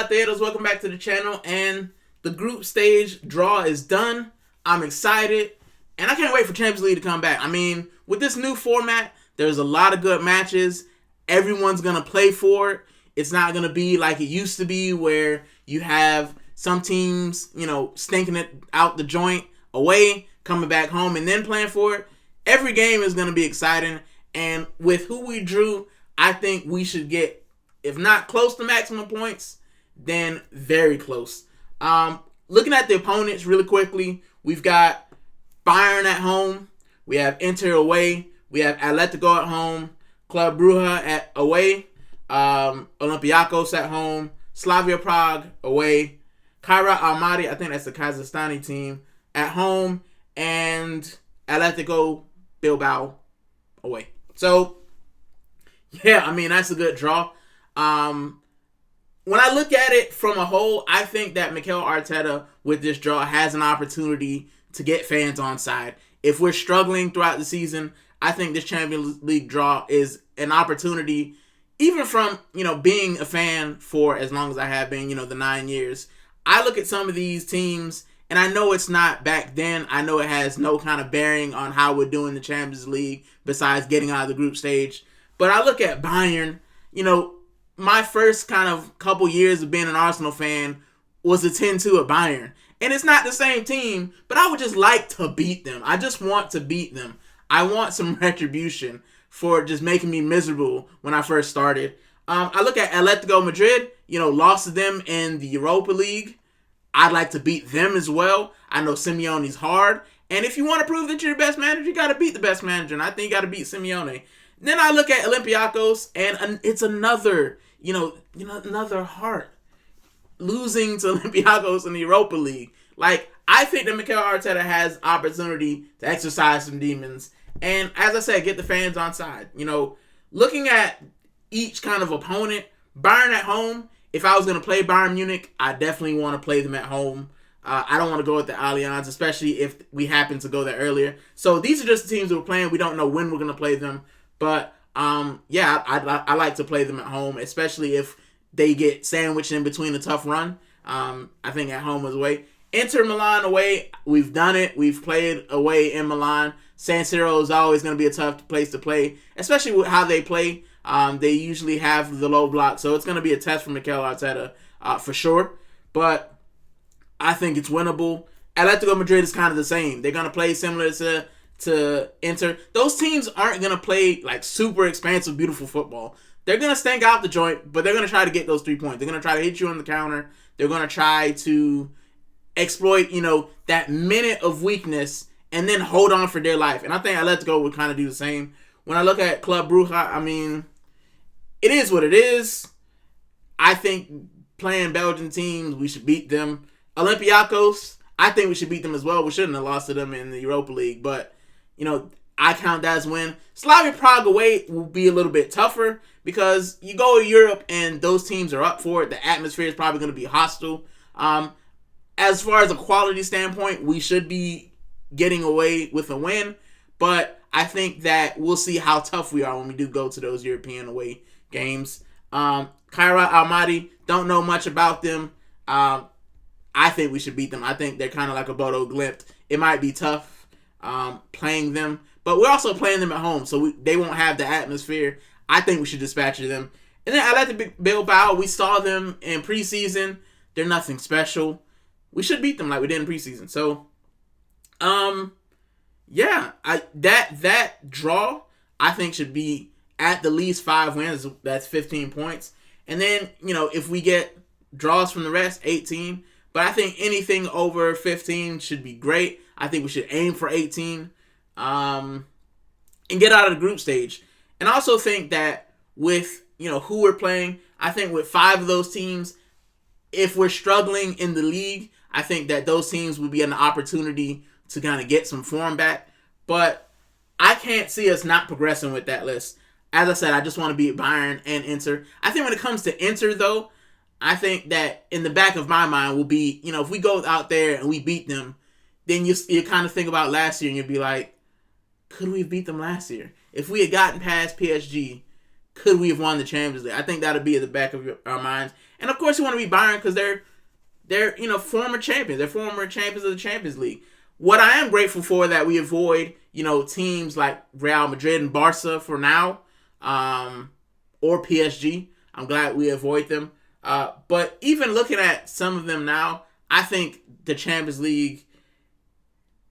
Peloteros? Welcome back to the channel. And the group stage draw is done. I'm excited. And I can't wait for Champions League to come back. I mean, with this new format, there's a lot of good matches. Everyone's going to play for it. It's not going to be like it used to be where you have some teams, stinking it out the joint away, coming back home, and then playing for it. Every game is going to be exciting. And with who we drew, I think we should get, if not close to maximum points, then very close. Looking at the opponents really quickly, we've got Bayern at home. We have Inter away. We have Atletico at home. Club Brugge away. Olympiacos at home. Slavia Prague away. Kairat Almaty, I think that's the Kazakhstani team, at home. And Atletico Bilbao away. So, yeah, I mean, that's a good draw. When I look at it from a whole, I think that Mikel Arteta with this draw has an opportunity to get fans on side. If we're struggling throughout the season, I think this Champions League draw is an opportunity, even from, being a fan for as long as I have been, the 9 years. I look at some of these teams, and I know it's not back then. I know it has no kind of bearing on how we're doing the Champions League besides getting out of the group stage. But I look at Bayern, my first kind of couple years of being an Arsenal fan was a 10-2 at Bayern. And it's not the same team, but I would just like to beat them. I just want to beat them. I want some retribution for just making me miserable when I first started. I look at Atletico Madrid, lost to them in the Europa League. I'd like to beat them as well. I know Simeone's hard. And if you want to prove that you're the best manager, you got to beat the best manager. And I think you got to beat Simeone. Then I look at Olympiacos, and it's another, another heart. Losing to Olympiacos in the Europa League. Like, I think that Mikel Arteta has opportunity to exercise some demons. And as I said, get the fans on side. Looking at each kind of opponent, Bayern at home, if I was going to play Bayern Munich, I definitely want to play them at home. I don't want to go with the Allianz, especially if we happen to go there earlier. So these are just the teams that we're playing. We don't know when we're going to play them. But, I like to play them at home, especially if they get sandwiched in between a tough run. I think at home is away. Inter Milan away, we've done it. We've played away in Milan. San Siro is always going to be a tough place to play, especially with how they play. They usually have the low block, so it's going to be a test for Mikel Arteta for sure. But I think it's winnable. Atletico Madrid is kind of the same. They're going to play similar to Inter. Those teams aren't going to play like super expansive, beautiful football. They're going to stink out the joint, but they're going to try to get those 3 points. They're going to try to hit you on the counter. They're going to try to exploit, that minute of weakness and then hold on for dear life. And I think Atletico would kind of do the same. When I look at Club Brugge, I mean, it is what it is. I think playing Belgian teams, we should beat them. Olympiacos, I think we should beat them as well. We shouldn't have lost to them in the Europa League, but, I count that as win. Slavia Prague away will be a little bit tougher because you go to Europe and those teams are up for it. The atmosphere is probably going to be hostile. As far as a quality standpoint, we should be getting away with a win, but I think that we'll see how tough we are when we do go to those European away games. Kairat Almaty, don't know much about them. I think we should beat them. I think they're kind of like a Bodo Glimt. It might be tough playing them, but we're also playing them at home, so they won't have the atmosphere. I think we should dispatch them. And then Athletic Bilbao, we saw them in preseason. They're nothing special. We should beat them like we did in preseason. So, that draw I think should be at the least 5 wins. That's 15 points. And then, if we get draws from the rest, 18. But I think anything over 15 should be great. I think we should aim for 18 and get out of the group stage. And I also think that with, who we're playing, I think with 5 of those teams, if we're struggling in the league, I think that those teams would be an opportunity to kind of get some form back. But I can't see us not progressing with that list. As I said, I just want to beat Bayern and Inter. I think when it comes to Inter, though, I think that in the back of my mind will be, if we go out there and we beat them, then you kind of think about last year and you'll be like, could we have beat them last year? If we had gotten past PSG, could we have won the Champions League? I think that'll be at the back of our minds. And of course, you want to be Bayern because they're former champions. They're former champions of the Champions League. What I am grateful for that we avoid teams like Real Madrid and Barca for now, or PSG. I'm glad we avoid them. But even looking at some of them now, I think the Champions League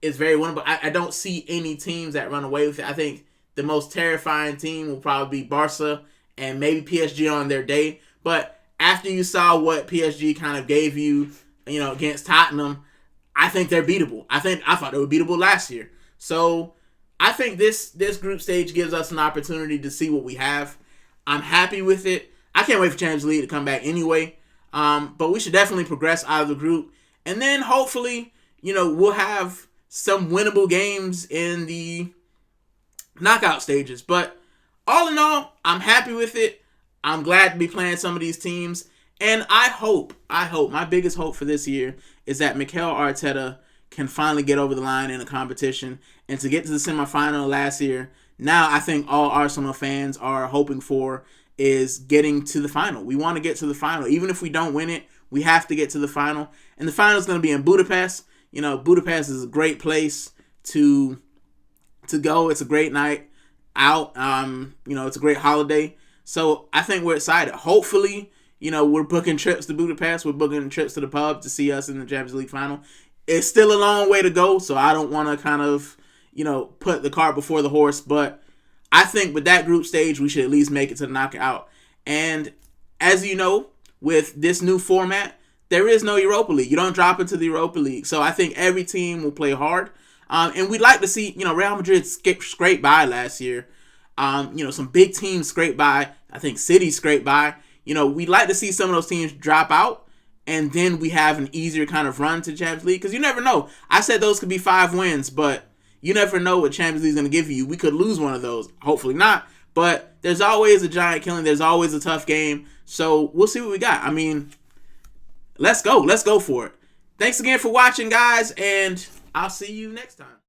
is very winnable. I don't see any teams that run away with it. I think the most terrifying team will probably be Barca and maybe PSG on their day. But after you saw what PSG kind of gave you, against Tottenham, I think they're beatable. I thought they were beatable last year. So I think this group stage gives us an opportunity to see what we have. I'm happy with it. I can't wait for Champions League to come back anyway. But we should definitely progress out of the group. And then hopefully, we'll have some winnable games in the knockout stages. But all in all, I'm happy with it. I'm glad to be playing some of these teams. And I hope, my biggest hope for this year is that Mikel Arteta can finally get over the line in a competition and to get to the semifinal last year. Now I think all Arsenal fans are hoping for is getting to the final. We want to get to the final. Even if we don't win it, we have to get to the final. And the final is going to be in Budapest. Budapest is a great place to go. It's a great night out. It's a great holiday. So I think we're excited. Hopefully, we're booking trips to Budapest. We're booking trips to the pub to see us in the Champions League final. It's still a long way to go, so I don't want to kind of, put the cart before the horse. But I think with that group stage, we should at least make it to the knockout. And as you know, with this new format, there is no Europa League. You don't drop into the Europa League. So I think every team will play hard. And we'd like to see, Real Madrid scrape by last year. Some big teams scrape by. I think City scraped by. We'd like to see some of those teams drop out, and then we have an easier kind of run to Champions League, because you never know. I said those could be 5 wins, but you never know what Champions League is going to give you. We could lose one of those. Hopefully not, but there's always a giant killing. There's always a tough game, so we'll see what we got. I mean, let's go. Let's go for it. Thanks again for watching, guys, and I'll see you next time.